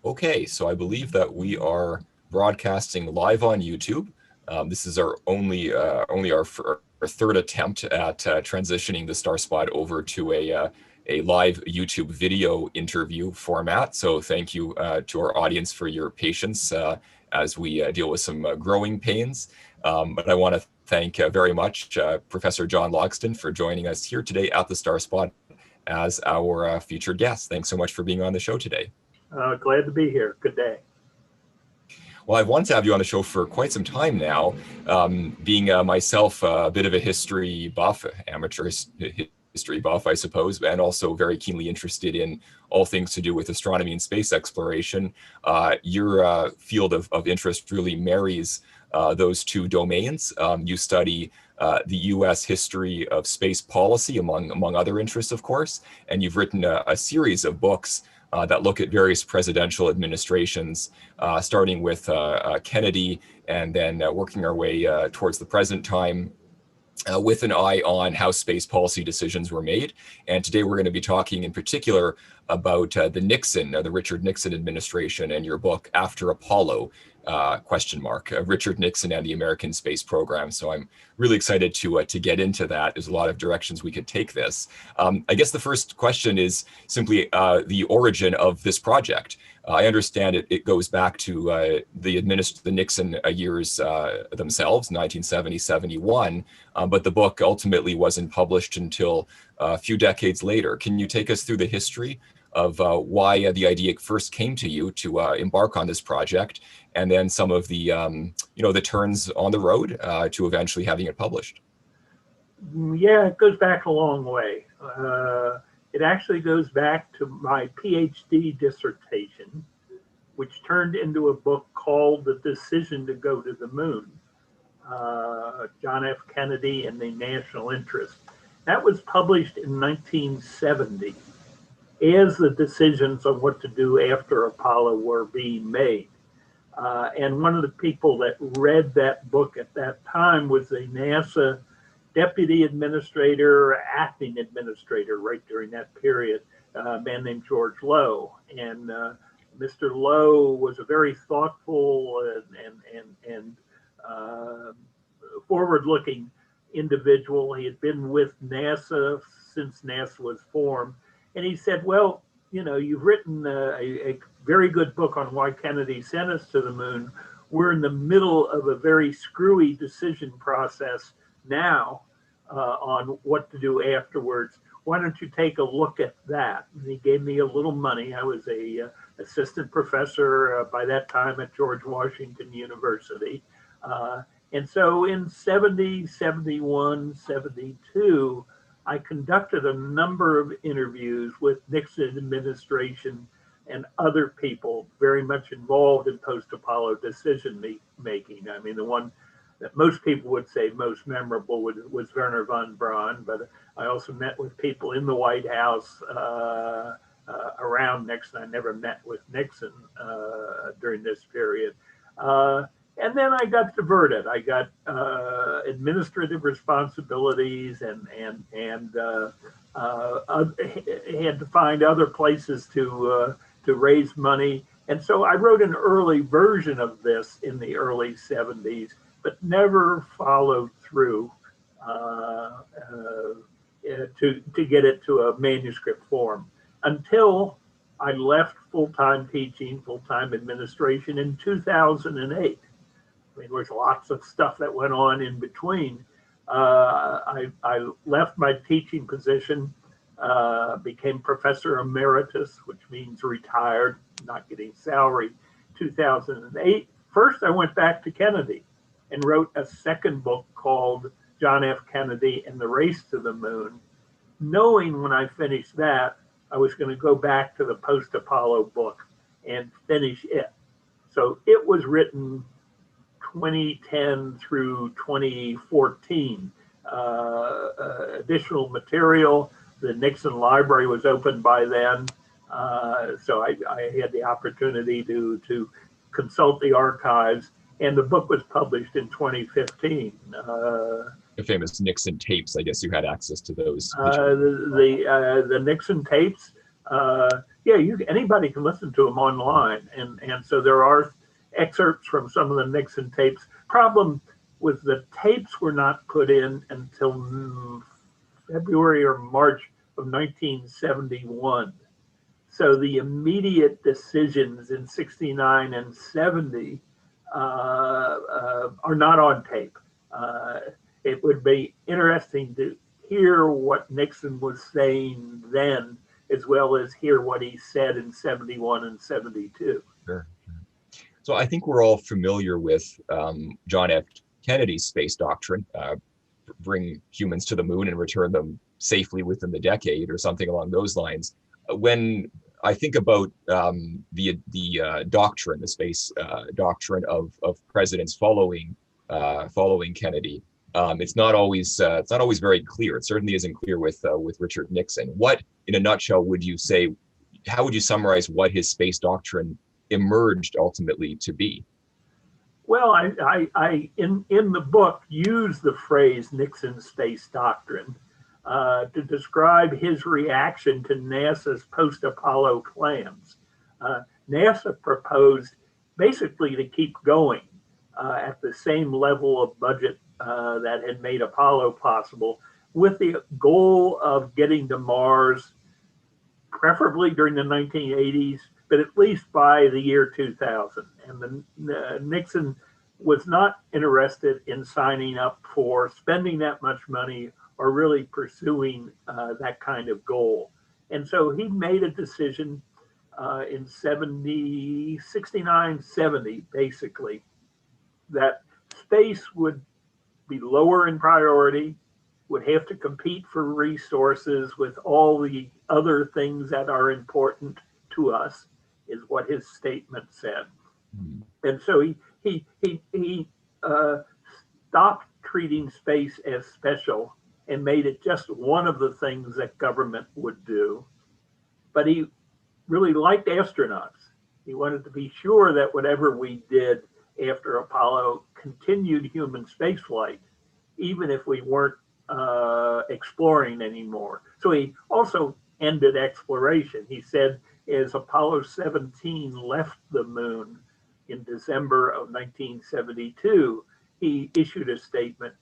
Okay, so I believe that we are broadcasting live on YouTube. This is our only our third attempt at transitioning the Star Spot over to a live YouTube video interview format. So thank you to our audience for your patience as we deal with some growing pains. But I want to thank very much Professor John Logsdon for joining us here today at the Star Spot as our featured guest. Thanks so much for being on the show today. Glad to be here. Good day. Well, I've wanted to have you on the show for quite some time now, being myself a bit of a history buff, amateur history buff, I suppose, and also very keenly interested in all things to do with astronomy and space exploration. Your field of interest really marries those two domains. You study the U.S. history of space policy, among other interests, of course, and you've written a series of books that look at various presidential administrations, starting with Kennedy and then working our way towards the present time with an eye on how space policy decisions were made. And today we're going to be talking in particular about the Richard Nixon administration and your book, After Apollo, ? Richard Nixon and the American Space Program. So I'm really excited to get into that. There's a lot of directions we could take this. I guess the first question is simply the origin of this project. I understand it goes back to the Nixon years themselves, 1970, 71, but the book ultimately wasn't published until a few decades later. Can you take us through the history of why the idea first came to you to embark on this project, and then some of the the turns on the road to eventually having it published? Yeah, it goes back a long way. It actually goes back to my PhD dissertation, which turned into a book called The Decision to Go to the Moon, John F. Kennedy and the National Interest. That was published in 1970 as the decisions on what to do after Apollo were being made. And one of the people that read that book at that time was a NASA deputy administrator, acting administrator, right during that period, a man named George Low. And Mr. Low was a very thoughtful and forward-looking individual. He had been with NASA since NASA was formed. And he said, well, you've written a very good book on why Kennedy sent us to the moon. We're in the middle of a very screwy decision process now on what to do afterwards. Why don't you take a look at that? And he gave me a little money. I was a assistant professor by that time at George Washington University. And so in 70, 71, 72, I conducted a number of interviews with Nixon administration and other people very much involved in post-Apollo decision making. I mean, the one that most people would say most memorable was Wernher von Braun, but I also met with people in the White House around Nixon. I never met with Nixon during this period. And then I got diverted. I got administrative responsibilities and had to find other places to raise money. And so I wrote an early version of this in the early 70s, but never followed through to get it to a manuscript form until I left full-time teaching, full-time administration in 2008. I mean, there's lots of stuff that went on in between. I left my teaching position, became professor emeritus, which means retired, not getting salary, 2008. First, I went back to Kennedy and wrote a second book called John F. Kennedy and the Race to the Moon, knowing when I finished that, I was going to go back to the post-Apollo book and finish it. So it was written 2010 through 2014. Additional material. The Nixon Library was open by then. So I had the opportunity to consult the archives, and the book was published in 2015. The famous Nixon tapes, I guess you had access to those. The Nixon tapes Yeah, anybody can listen to them online, and so there are excerpts from some of the Nixon tapes. Problem was the tapes were not put in until February or March of 1971. So the immediate decisions in 69 and 70 are not on tape. It would be interesting to hear what Nixon was saying then, as well as hear what he said in 71 and 72. Sure. So I think we're all familiar with John F. Kennedy's space doctrine, bring humans to the moon and return them safely within the decade or something along those lines. When I think about the doctrine, the space doctrine of presidents following Kennedy, it's not always very clear. It certainly isn't clear with Richard Nixon. What, in a nutshell, would you say? How would you summarize what his space doctrine emerged ultimately to be? Well, I in the book use the phrase Nixon space doctrine to describe his reaction to NASA's post-Apollo plans. NASA proposed basically to keep going at the same level of budget that had made Apollo possible, with the goal of getting to Mars, preferably during the 1980s, but at least by the year 2000. And Nixon was not interested in signing up for spending that much money or really pursuing that kind of goal. And so he made a decision in 69, 70, basically, that space would be lower in priority, would have to compete for resources with all the other things that are important to us, is what his statement said. And so he stopped treating space as special and made it just one of the things that government would do. But he really liked astronauts. He wanted to be sure that whatever we did after Apollo continued human spaceflight, even if we weren't exploring anymore. So he also ended exploration. He said, as Apollo 17 left the moon in December of 1972, he issued a statement.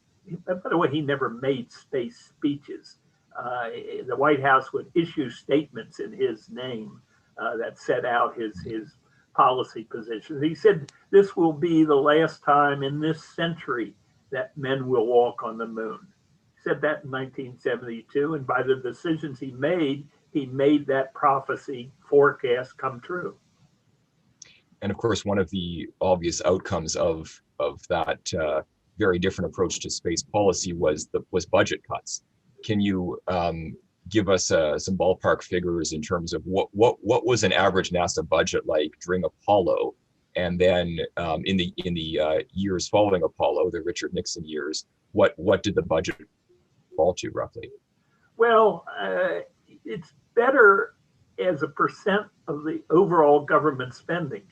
By the way, he never made space speeches. The White House would issue statements in his name that set out his policy positions. He said, this will be the last time in this century that men will walk on the moon. He said that in 1972, and by the decisions he made that prophecy forecast come true. And of course, one of the obvious outcomes of that very different approach to space policy was budget cuts. Can you give us some ballpark figures in terms of what was an average NASA budget like during Apollo, and then in the years following Apollo, the Richard Nixon years? What did the budget fall to roughly? Well, it's better as a percent of the overall government spending.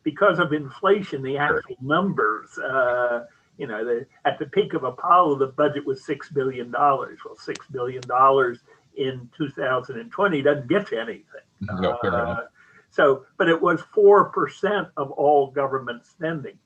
Because of inflation, the actual numbers, at the peak of Apollo, the budget was $6 billion. Well, $6 billion in 2020 doesn't get you anything. No, fair enough. But it was 4% of all government spending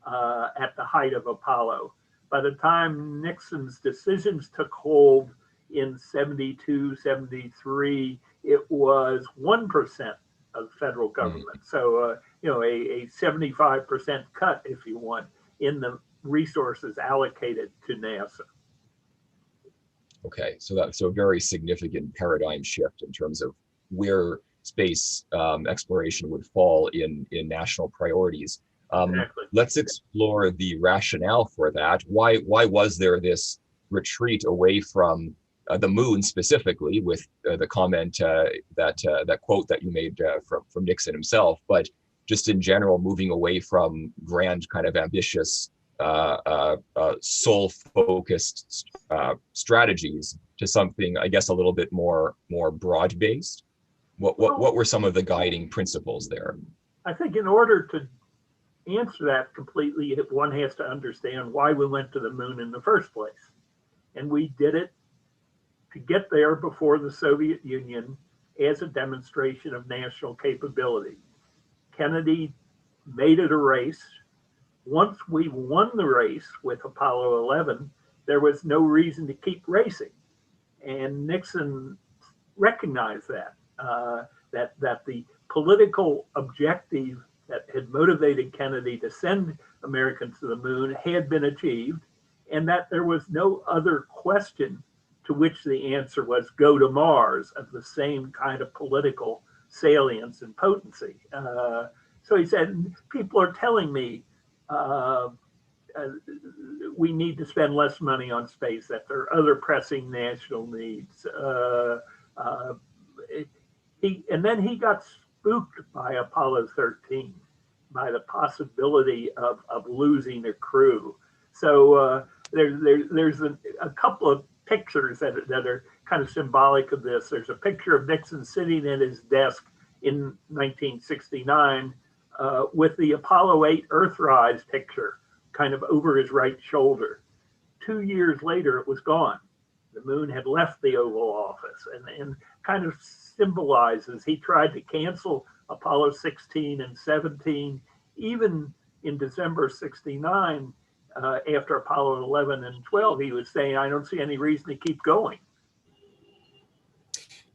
at the height of Apollo. By the time Nixon's decisions took hold in 72, 73, it was 1% of federal government. So, a 75% cut, if you want, in the resources allocated to NASA. Okay, so that's a very significant paradigm shift in terms of where space exploration would fall in national priorities. Exactly. Let's explore the rationale for that. Why was there this retreat away from the moon specifically, with the comment that quote that you made from Nixon himself, but just in general, moving away from grand kind of ambitious, soul-focused strategies to something, I guess, a little bit more broad-based? What were some of the guiding principles there? I think in order to answer that completely, one has to understand why we went to the moon in the first place. And we did it to get there before the Soviet Union as a demonstration of national capability. Kennedy made it a race. Once we won the race with Apollo 11, there was no reason to keep racing. And Nixon recognized that, that the political objective that had motivated Kennedy to send Americans to the moon had been achieved, and that there was no other question to which the answer was go to Mars of the same kind of political salience and potency. So he said, people are telling me we need to spend less money on space, that there are other pressing national needs. And then he got spooked by Apollo 13, by the possibility of losing a crew. So there's a couple of pictures that are kind of symbolic of this. There's a picture of Nixon sitting at his desk in 1969 with the Apollo 8 Earthrise picture kind of over his right shoulder. 2 years later, it was gone. The moon had left the Oval Office, and kind of symbolizes he tried to cancel Apollo 16 and 17, even in December 69, after Apollo 11 and 12, he was saying, I don't see any reason to keep going.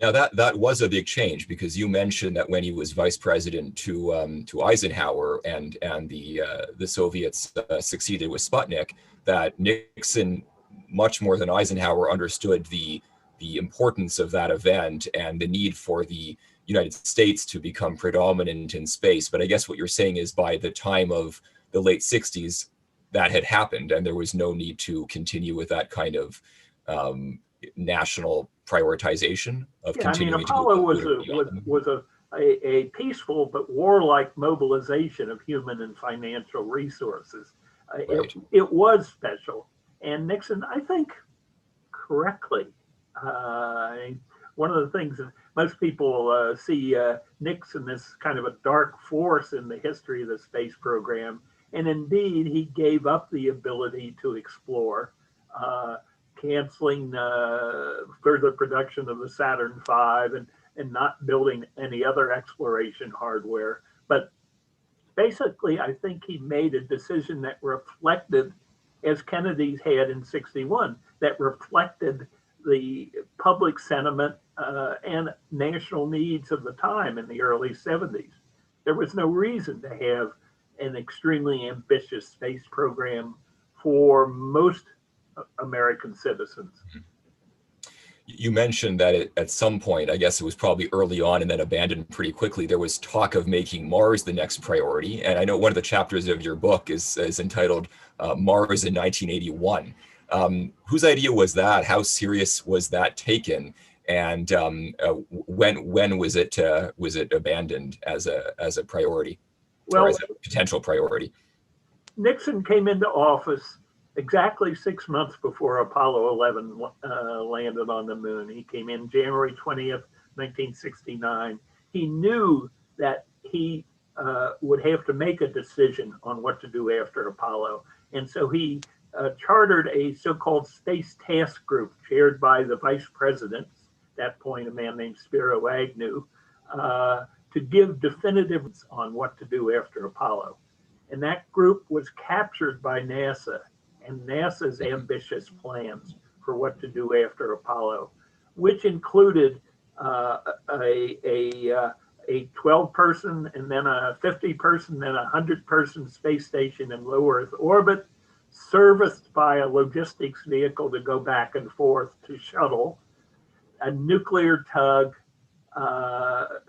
Now that was a big change, because you mentioned that when he was vice president to Eisenhower and the Soviets succeeded with Sputnik, that Nixon, much more than Eisenhower, understood the importance of that event and the need for the United States to become predominant in space. But I guess what you're saying is by the time of the late 60s, that had happened, and there was no need to continue with that kind of national prioritization of continuing. Apollo was a peaceful but warlike mobilization of human and financial resources. Right. It was special, and Nixon, I think, correctly. One of the things that most people see Nixon as kind of a dark force in the history of the space program. And indeed, he gave up the ability to explore, canceling further production of the Saturn V and not building any other exploration hardware. But basically, I think he made a decision that reflected, as Kennedy's had in 61, that reflected the public sentiment and national needs of the time in the early 70s. There was no reason to have an extremely ambitious space program for most American citizens. You mentioned that at some point, I guess it was probably early on and then abandoned pretty quickly, there was talk of making Mars the next priority. And I know one of the chapters of your book is entitled Mars in 1981. Whose idea was that? How serious was that taken? And when was it abandoned as a priority? Well, or as a potential priority? Nixon came into office exactly 6 months before Apollo 11 landed on the moon. He came in January 20th, 1969. He knew that he would have to make a decision on what to do after Apollo. And so he chartered a so-called Space Task Group chaired by the vice president, at that point a man named Spiro Agnew, to give definitives on what to do after Apollo. And that group was captured by NASA and NASA's ambitious plans for what to do after Apollo, which included a 12-person and then a 50-person, then a 100-person space station in low Earth orbit, serviced by a logistics vehicle to go back and forth to shuttle, a nuclear tug,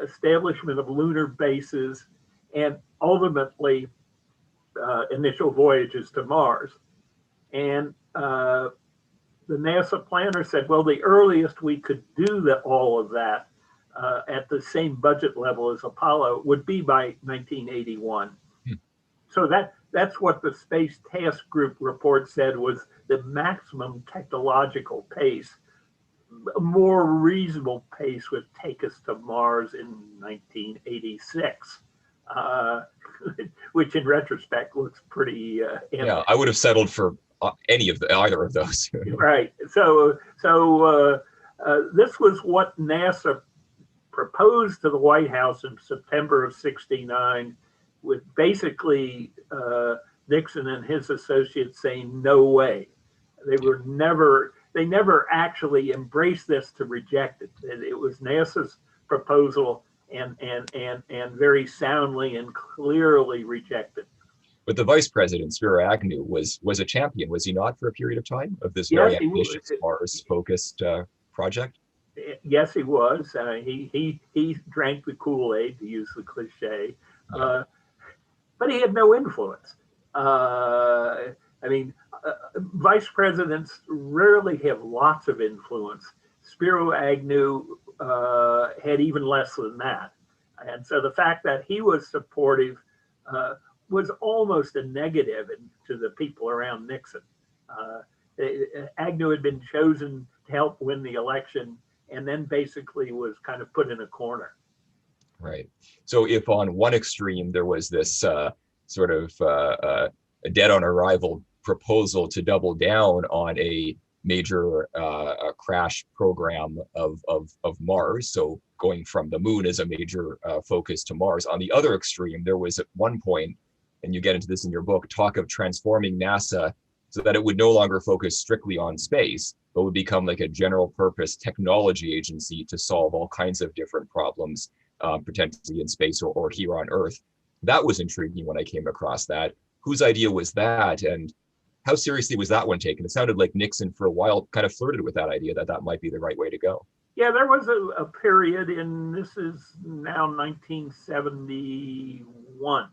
establishment of lunar bases, and ultimately initial voyages to Mars. And the NASA planner said, well, the earliest we could do all of that at the same budget level as Apollo would be by 1981. So that's what the Space Task Group report said was the maximum technological pace. A more reasonable pace would take us to Mars in 1986, which in retrospect looks pretty. Yeah, I would have settled for either of those. Right. So this was what NASA proposed to the White House in September of '69, with basically Nixon and his associates saying no way. They never actually embraced this to reject it. It was NASA's proposal and very soundly and clearly rejected. But the vice president, Spiro Agnew, was a champion, was he not, for a period of time of this Yes, very ambitious Mars-focused project? Yes, he was. He drank the Kool-Aid, to use the cliche, but he had no influence. I mean, vice presidents rarely have lots of influence. Spiro Agnew had even less than that. And so the fact that he was supportive was almost a negative to the people around Nixon. Agnew had been chosen to help win the election and then basically was kind of put in a corner. Right. So if on one extreme there was this sort of dead on arrival proposal to double down on a major crash program of Mars, so going from the moon as a major focus to Mars. On the other extreme, there was at one point, and you get into this in your book, talk of transforming NASA so that it would no longer focus strictly on space, but would become like a general purpose technology agency to solve all kinds of different problems, potentially in space or here on Earth. That was intriguing when I came across that. Whose idea was that, and how seriously was that one taken? It sounded like Nixon for a while kind of flirted with that idea that might be the right way to go. Yeah, there was a period this is now 1971,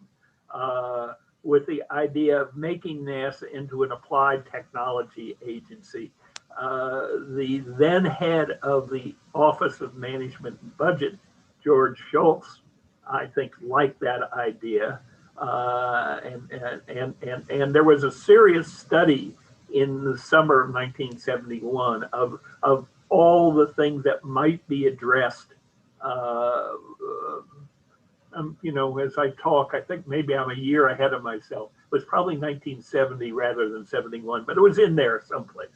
with the idea of making NASA into an applied technology agency. The then head of the Office of Management and Budget, George Shultz, I think liked that idea. And there was a serious study in the summer of 1971 of all the things that might be addressed. As I talk, I think maybe I'm a year ahead of myself. It was probably 1970 rather than 71, but it was in there someplace.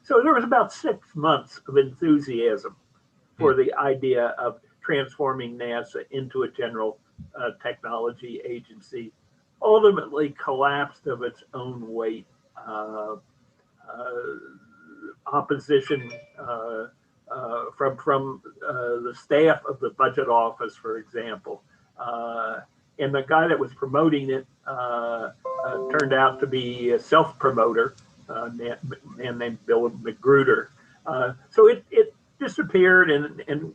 So there was about 6 months of enthusiasm for the idea of transforming NASA into a general technology agency. Ultimately collapsed of its own weight. Opposition from the staff of the budget office, for example. And the guy that was promoting it turned out to be a self-promoter, a man named Bill Magruder. So it disappeared, and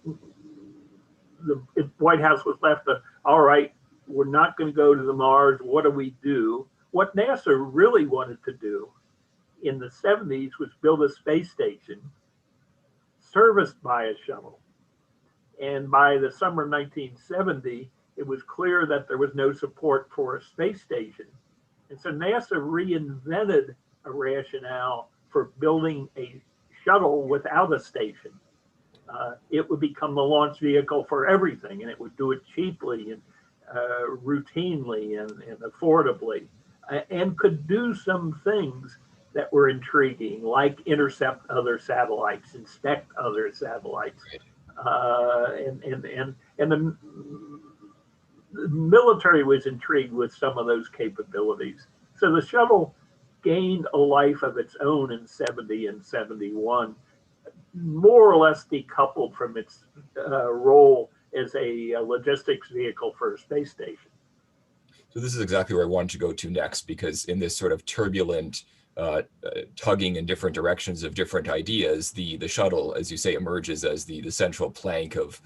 the White House was left to, all right, we're not going to go to the Mars. What do we do? What NASA really wanted to do in the 70s was build a space station serviced by a shuttle. And by the summer of 1970, it was clear that there was no support for a space station. And so NASA reinvented a rationale for building a shuttle without a station. It would become the launch vehicle for everything, and it would do it cheaply and routinely and affordably, and could do some things that were intriguing, like intercept other satellites, inspect other satellites, and the military was intrigued with some of those capabilities. So the shuttle gained a life of its own in 70 and 71, more or less decoupled from its role as a logistics vehicle for a space station. So this is exactly where I wanted to go to next, because in this sort of turbulent tugging in different directions of different ideas, the shuttle, as you say, emerges as the central plank of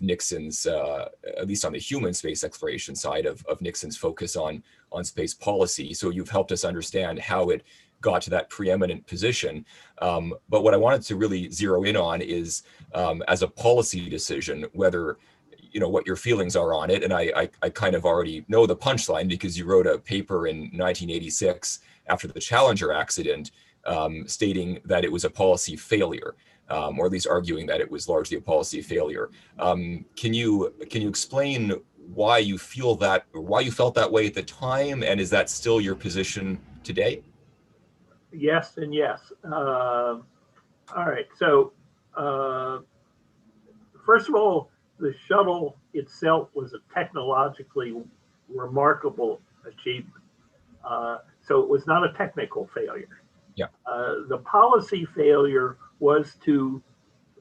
Nixon's, at least on the human space exploration side of Nixon's focus on space policy. So you've helped us understand how it got to that preeminent position. But what I wanted to really zero in on is, as a policy decision, whether, what your feelings are on it. And I kind of already know the punchline, because you wrote a paper in 1986 after the Challenger accident, stating that it was a policy failure, or at least arguing that it was largely a policy failure. Can you explain why you felt that way at the time, and is that still your position today? Yes and yes. All right. So first of all, the shuttle itself was a technologically remarkable achievement. So it was not a technical failure. Yeah. The policy failure was to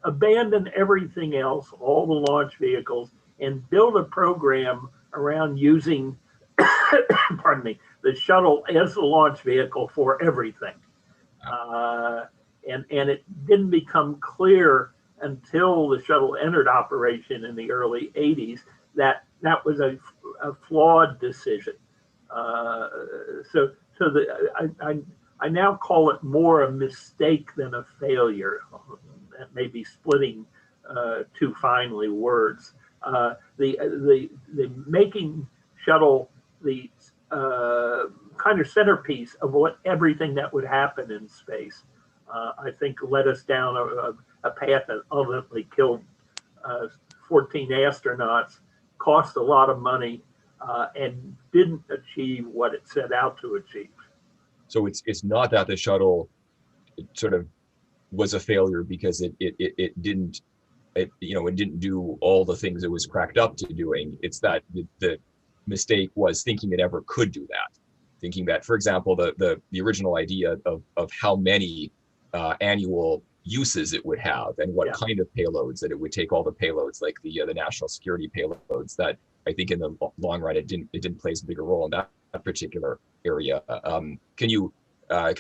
abandon everything else, all the launch vehicles, and build a program around using, pardon me, the shuttle as the launch vehicle for everything. And it didn't become clear until the shuttle entered operation in the early 80s that that was a flawed decision. I now call it more a mistake than a failure. That may be splitting too finely words. The making shuttle the kind of centerpiece of what everything that would happen in space, I think led us down a path that ultimately killed 14 astronauts, cost a lot of money, and didn't achieve what it set out to achieve. So it's not that the shuttle sort of was a failure because it didn't it didn't do all the things it was cracked up to doing. It's that the mistake was thinking it ever could do that. Thinking that, for example, the original idea of how many annual uses it would have and what kind of payloads, that it would take all the payloads like the national security payloads, that I think in the long run it didn't play a bigger role in that particular area. Can you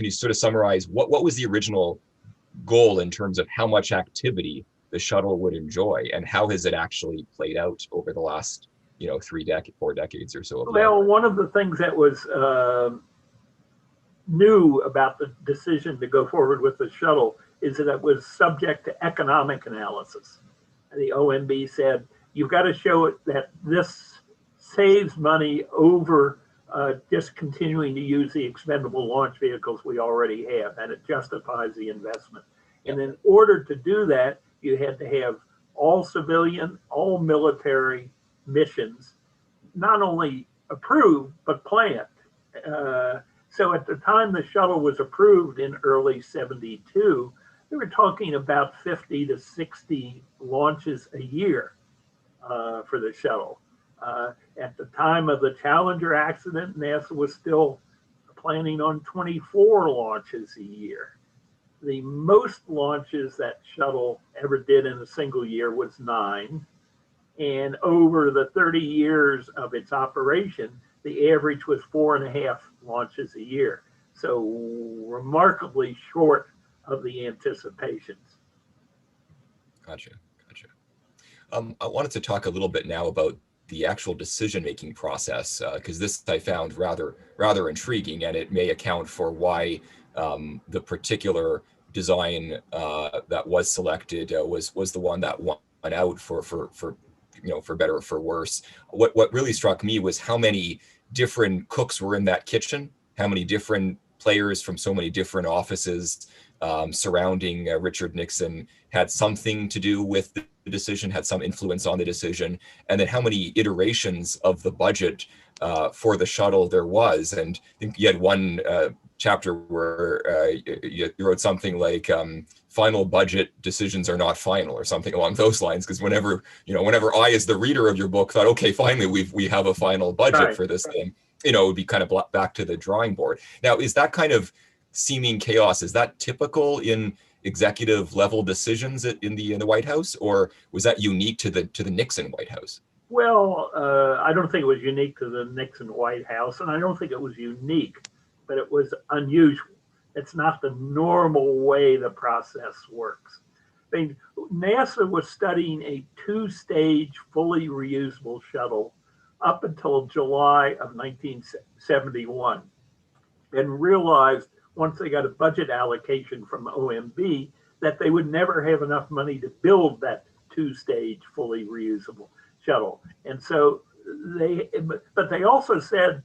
sort of summarize what was the original goal in terms of how much activity the shuttle would enjoy, and how has it actually played out over the last 4 decades or so? Well, one of the things that was new about the decision to go forward with the shuttle is that it was subject to economic analysis. The OMB said, you've got to show it that this saves money over just continuing to use the expendable launch vehicles we already have, and it justifies the investment. And in order to do that, you had to have all civilian, all military missions, not only approved, but planned. So at the time the shuttle was approved in early 72, we were talking about 50 to 60 launches a year for the shuttle. At the time of the Challenger accident, NASA was still planning on 24 launches a year. The most launches that shuttle ever did in a single year was 9. And over the 30 years of its operation, the average was 4.5 launches a year. So remarkably short of the anticipations. Gotcha. I wanted to talk a little bit now about the actual decision-making process, because this I found rather intriguing, and it may account for why the particular design that was selected was the one that won out for better or for worse. What really struck me was how many different cooks were in that kitchen, how many different players from so many different offices surrounding Richard Nixon had something to do with the decision, had some influence on the decision, and then how many iterations of the budget for the shuttle there was. And I think you had one chapter where you wrote something like final budget decisions are not final, or something along those lines, because whenever I, as the reader of your book, thought, okay, finally we have a final budget for this thing, it would be kind of back to the drawing board. Now, is that kind of seeming chaos, is that typical in executive level decisions in the White House, or was that unique to the Nixon White House? Well, I don't think it was unique to the Nixon White House, and I don't think it was unique, but it was unusual. It's not the normal way the process works. I mean, NASA was studying a 2-stage fully reusable shuttle up until July of 1971, and realized once they got a budget allocation from OMB that they would never have enough money to build that 2-stage fully reusable shuttle. And so but they also said,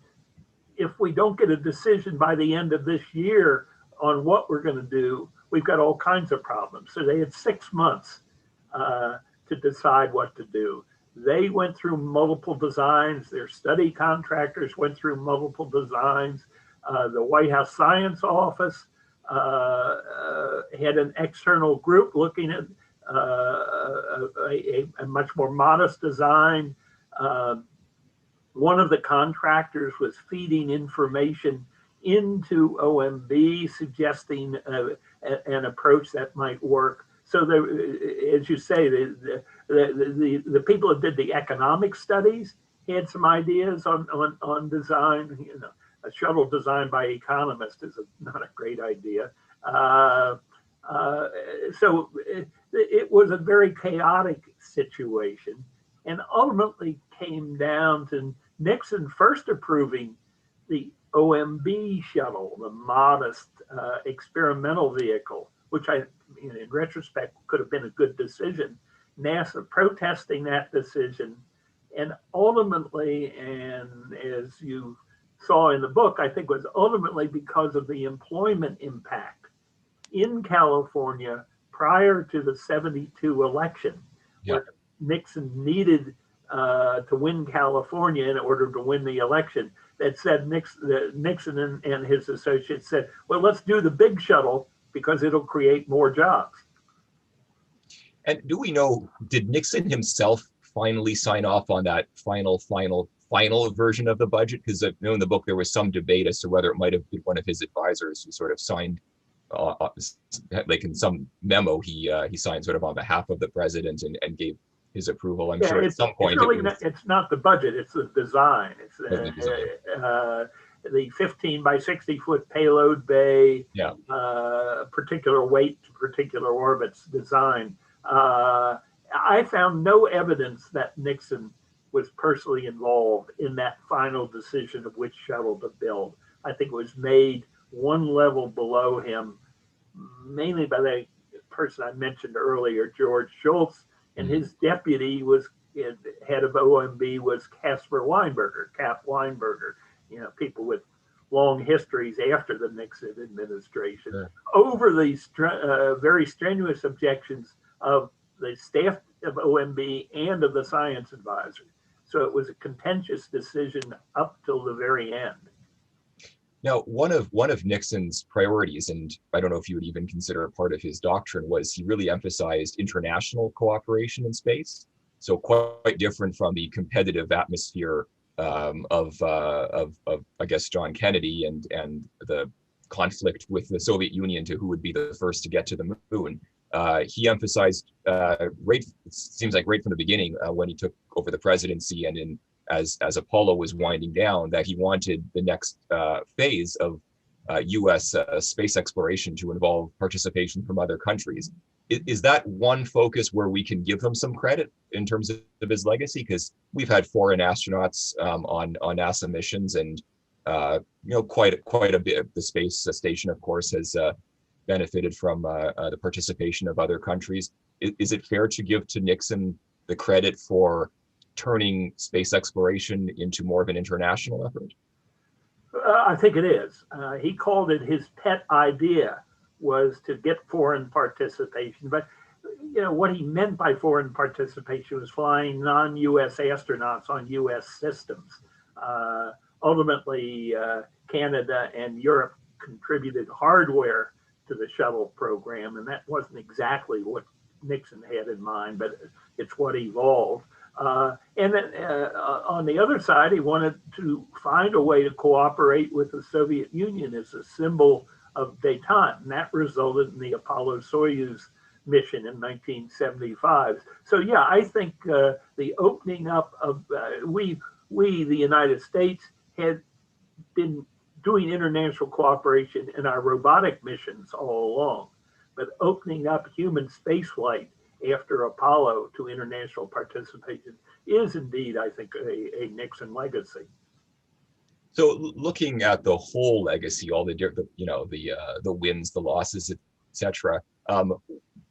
if we don't get a decision by the end of this year on what we're going to do, we've got all kinds of problems. So they had 6 months to decide what to do. They went through multiple designs. Their study contractors went through multiple designs. The White House Science Office had an external group looking at a much more modest design. One of the contractors was feeding information into OMB, suggesting an approach that might work. So, there, as you say, the people that did the economic studies had some ideas on design. You know, a shuttle designed by economists is not a great idea. So it was a very chaotic situation, and ultimately came down to Nixon first approving the OMB shuttle, the modest experimental vehicle, which in retrospect, could have been a good decision. NASA protesting that decision, and ultimately, and as you saw in the book, I think was ultimately because of the employment impact in California prior to the '72 election, where Nixon needed to win California in order to win the election. That said, Nixon and his associates said, well, let's do the big shuttle because it'll create more jobs. And do we know, did Nixon himself finally sign off on that final version of the budget? Because I know in the book there was some debate as to whether it might have been one of his advisors who sort of signed, like in some memo, he signed sort of on behalf of the president and gave his approval. I'm sure at some point it's not the budget, it's the design. It's the 15 by 60 foot payload bay, particular weight to particular orbits design. I found no evidence that Nixon was personally involved in that final decision of which shuttle to build. I think it was made one level below him, mainly by the person I mentioned earlier, George Shultz, and his deputy was head of OMB was Cap Weinberger, you know, people with long histories after the Nixon administration, over these very strenuous objections of the staff of OMB and of the science advisor. So it was a contentious decision up till the very end. Now, one of Nixon's priorities, and I don't know if you would even consider it part of his doctrine, was he really emphasized international cooperation in space. So quite different from the competitive atmosphere of I guess John Kennedy and the conflict with the Soviet Union to who would be the first to get to the moon. He emphasized it seems like right from the beginning when he took over the presidency and as Apollo was winding down, that he wanted the next phase of U.S. Space exploration to involve participation from other countries. Is that one focus where we can give him some credit in terms of his legacy? Because we've had foreign astronauts on NASA missions, and quite a bit. The space station, of course, has benefited from the participation of other countries. Is it fair to give to Nixon the credit for turning space exploration into more of an international effort? I think it is. He called it his pet idea was to get foreign participation. But what he meant by foreign participation was flying non-U.S. astronauts on U.S. systems. Ultimately, Canada and Europe contributed hardware to the shuttle program, and that wasn't exactly what Nixon had in mind, but it's what evolved. And then on the other side, he wanted to find a way to cooperate with the Soviet Union as a symbol of détente, and that resulted in the Apollo-Soyuz mission in 1975. So yeah, I think the opening up of we the United States had been doing international cooperation in our robotic missions all along, but opening up human spaceflight after Apollo to international participation is indeed, I think, a Nixon legacy. So looking at the whole legacy, all the wins, the losses, etc.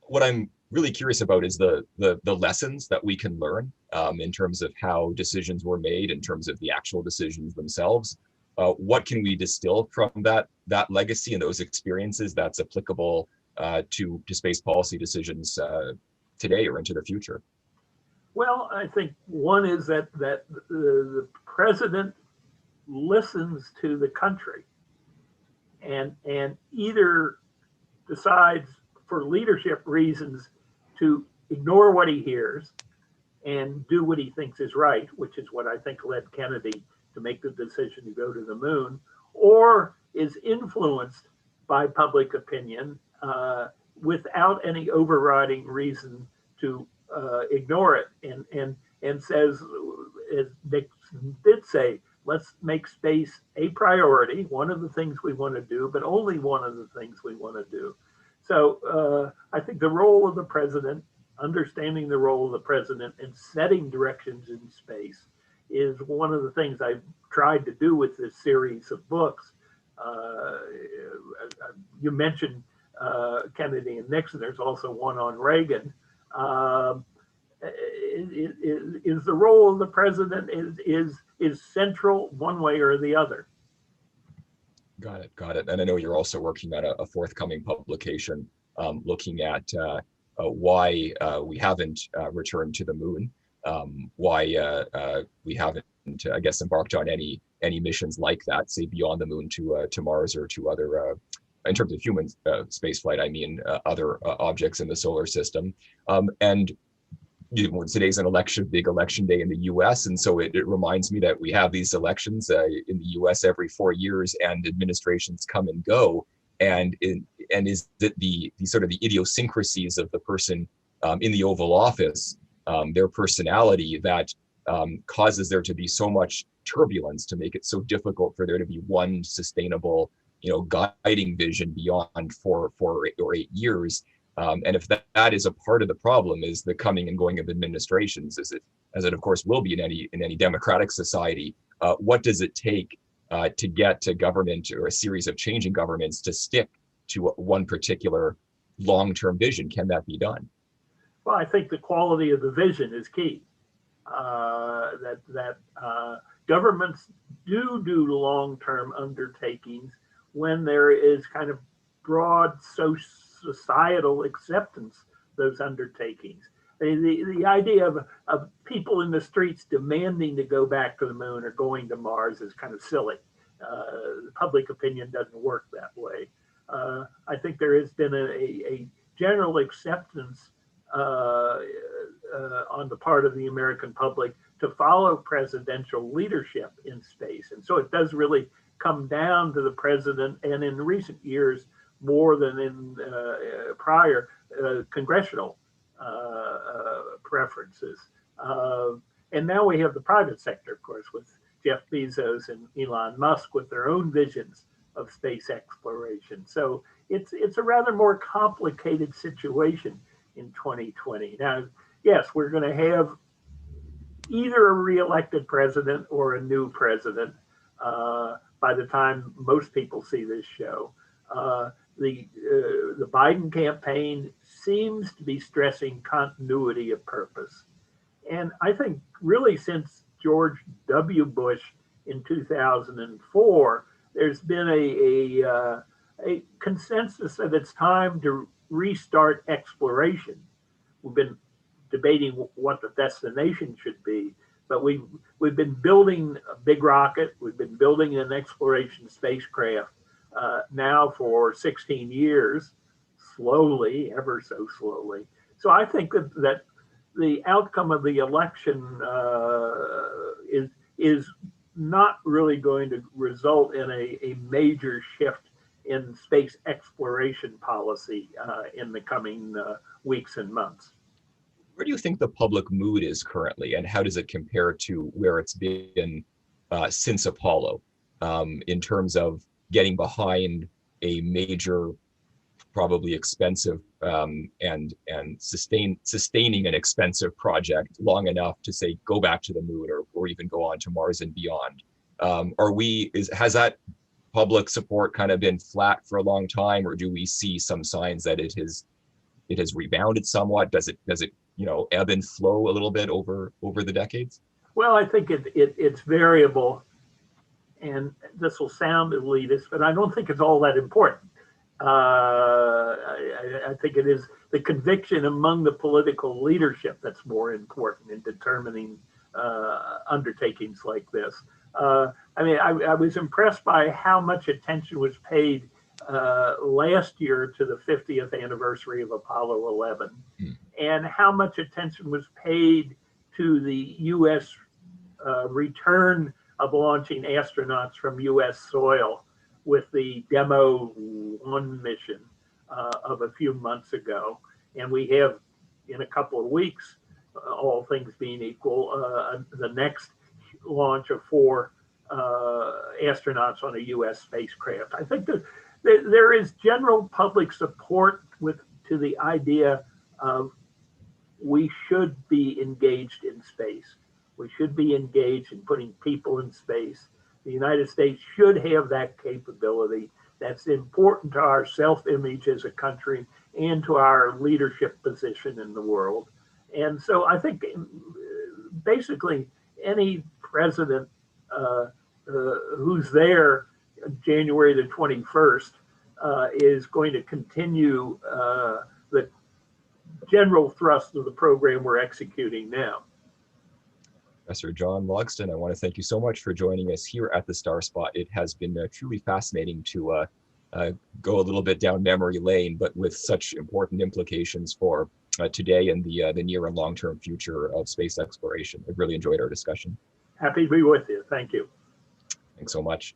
What I'm really curious about is the lessons that we can learn in terms of how decisions were made, in terms of the actual decisions themselves. What can we distill from that legacy and those experiences that's applicable to space policy decisions today or into the future? Well, I think one is that the president listens to the country and either decides for leadership reasons to ignore what he hears and do what he thinks is right, which is what I think led Kennedy to make the decision to go to the moon, or is influenced by public opinion without any overriding reason to ignore it, and says, as Nixon did say, let's make space a priority, one of the things we want to do, but only one of the things we want to do. So I think the role of the president, understanding the role of the president and setting directions in space, is one of the things I've tried to do with this series of books. You mentioned Kennedy and Nixon. There's also one on Reagan. Is the role of the president is central one way or the other? Got it, got it. And I know you're also working on a forthcoming publication looking at why we haven't returned to the moon, why we haven't, I guess, embarked on any missions like that, say beyond the moon to Mars or to other, in terms of human spaceflight, I mean, other objects in the solar system. And today's an big election day in the U.S., and so it reminds me that we have these elections in the U.S. every 4 years, and administrations come and go. And is that the sort of the idiosyncrasies of the person in the Oval Office, their personality, that causes there to be so much turbulence, to make it so difficult for there to be one sustainable, guiding vision beyond 4 or 8 years. And if that is a part of the problem, is the coming and going of administrations, as it of course will be in any democratic society, what does it take to get to government or a series of changing governments to stick to one particular long-term vision? Can that be done? Well, I think the quality of the vision is key. Governments do long-term undertakings when there is kind of broad societal acceptance of those undertakings. The idea of people in the streets demanding to go back to the moon or going to Mars is kind of silly. Public opinion doesn't work that way. I think there has been a general acceptance on the part of the American public to follow presidential leadership in space. And so it does really come down to the president, and in recent years, more than in prior, congressional preferences. And now we have the private sector, of course, with Jeff Bezos and Elon Musk with their own visions of space exploration. So it's a rather more complicated situation in 2020. Now, yes, we're going to have either a re-elected president or a new president by the time most people see this show. The Biden campaign seems to be stressing continuity of purpose. And I think really since George W. Bush in 2004, there's been a consensus that it's time to restart exploration. We've been debating what the destination should be, but we've been building a big rocket, we've been building an exploration spacecraft now for 16 years, slowly, ever so slowly. So I think that the outcome of the election is not really going to result in a major shift in space exploration policy in the coming weeks and months. Where do you think the public mood is currently, and how does it compare to where it's been since Apollo, in terms of getting behind a major, probably expensive and sustaining an expensive project long enough to say go back to the moon or even go on to Mars and beyond? Has that public support kind of been flat for a long time, or do we see some signs that it has rebounded somewhat? Does it ebb and flow a little bit over the decades? Well, I think it's variable, and this will sound elitist, but I don't think it's all that important. I think it is the conviction among the political leadership that's more important in determining undertakings like this. I was impressed by how much attention was paid last year to the 50th anniversary of Apollo 11. and how much attention was paid to the U.S. Return of launching astronauts from U.S. soil with the Demo 1 mission of a few months ago. And we have, in a couple of weeks, all things being equal, the next launch of 4 astronauts on a U.S. spacecraft. I think that there is general public support to the idea of we should be engaged in space. We should be engaged in putting people in space. The United States should have that capability. That's important to our self-image as a country and to our leadership position in the world. And so I think basically any president who's there January the 21st is going to continue the general thrust of the program we're executing now. Professor John Logsdon, I want to thank you so much for joining us here at the Star Spot. It has been truly fascinating to go a little bit down memory lane, but with such important implications for today and the near and long-term future of space exploration. I've really enjoyed our discussion. Happy to be with you. Thank you. Thanks so much.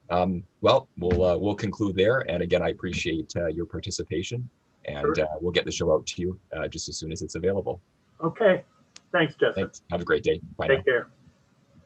Well, we'll conclude there. And again, I appreciate your participation, and Sure. we'll get the show out to you just as soon as it's available. Okay. Thanks, Justin. Thanks. Have a great day. Bye now. Take care.